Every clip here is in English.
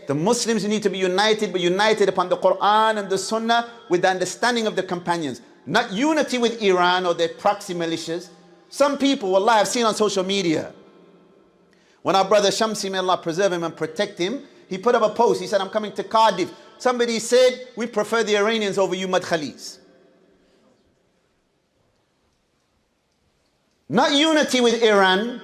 The Muslims need to be united, but united upon the Quran and the Sunnah with the understanding of the companions. Not unity with Iran or their proxy militias. Some people, wallah, I've seen on social media. When our brother Shamsi, may Allah preserve him and protect him, he put up a post. He said, I'm coming to Cardiff. Somebody said, we prefer the Iranians over you Madkhalis. Not unity with Iran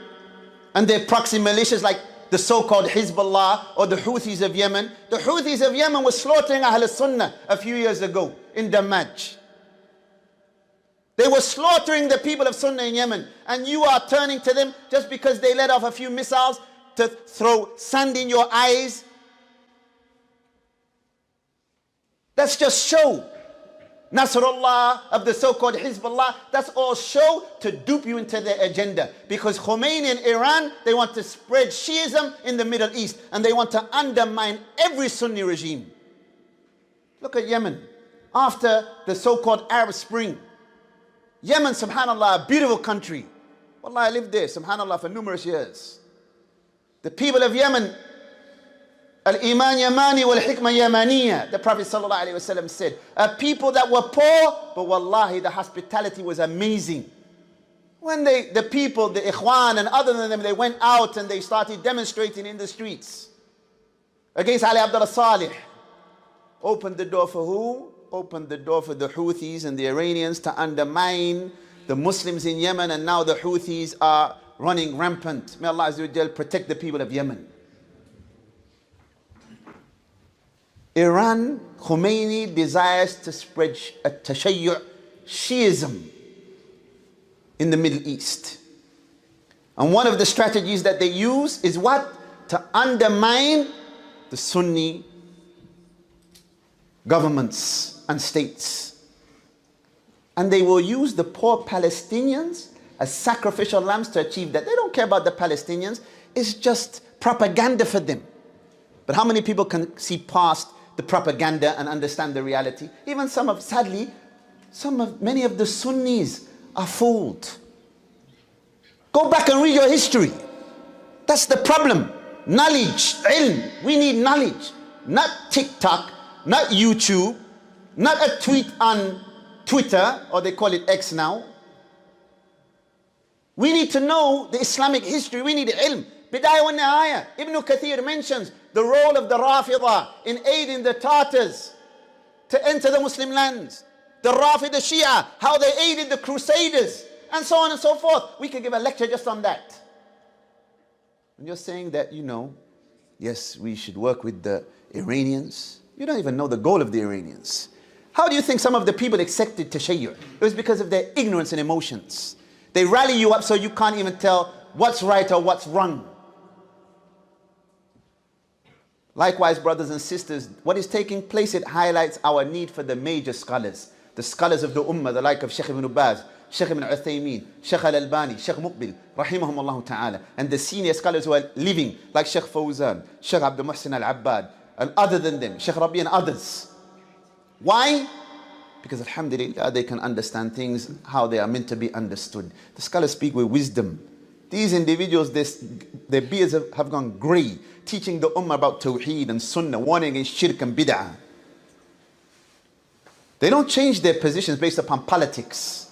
and their proxy militias like the so-called Hezbollah or the Houthis of Yemen. The Houthis of Yemen were slaughtering Ahl Sunnah a few years ago in Damaj. They were slaughtering the people of Sunnah in Yemen, and you are turning to them just because they let off a few missiles to throw sand in your eyes. That's just show. Nasrullah of the so-called Hezbollah, that's all show to dupe you into their agenda. Because Khomeini and Iran, they want to spread Shiism in the Middle East, and they want to undermine every Sunni regime. Look at Yemen. After the so-called Arab Spring, Yemen, subhanAllah, a beautiful country. Wallah, I lived there, subhanAllah, for numerous years. The people of Yemen, Al-Iman Yamani wal-Hikmah Yamaniya, the Prophet ﷺ said, a people that were poor, but wallahi, the hospitality was amazing. When the people, the Ikhwan and other than them, they went out and they started demonstrating in the streets against Ali Abdullah Saleh. Opened the door for who? Opened the door for the Houthis and the Iranians to undermine the Muslims in Yemen, and now the Houthis are running rampant. May Allah Azza wa Jal protect the people of Yemen. Iran, Khomeini desires to spread a Tashayyu' Shiism in the Middle East. And one of the strategies that they use is what? To undermine the Sunni governments and states. And they will use the poor Palestinians as sacrificial lambs to achieve that. They don't care about the Palestinians. It's just propaganda for them. But how many people can see past the propaganda and understand the reality? Even sadly, many of the Sunnis are fooled. Go back and read your history. That's the problem. Knowledge, ilm. We need knowledge. Not TikTok, not YouTube, not a tweet on Twitter, or they call it X now. We need to know the Islamic history. We need ilm. Bidayah wa Nihaya. Ibn Kathir mentions the role of the Rafidah in aiding the Tartars to enter the Muslim lands. The Rafidah Shia, how they aided the Crusaders, and so on and so forth. We could give a lecture just on that. And you're saying that, yes, we should work with the Iranians. You don't even know the goal of the Iranians. How do you think some of the people accepted Tashayyu'? It was because of their ignorance and emotions. They rally you up so you can't even tell what's right or what's wrong. Likewise, brothers and sisters, what is taking place, it highlights our need for the major scholars. The scholars of the Ummah, the like of Sheikh ibn Baz, Sheikh ibn Uthaymeen, Sheikh al-Albani, Sheikh Muqbil, rahimahumullah ta'ala. And the senior scholars who are living, like Sheikh Fawzan, Sheikh Abdul Muhsin al-Abbad, and other than them, Sheikh Rabi and others. Why? Because alhamdulillah, they can understand things how they are meant to be understood. The scholars speak with wisdom. These individuals, their beards have gone grey, teaching the ummah about tawheed and sunnah, warning against shirk and bid'ah. They don't change their positions based upon politics.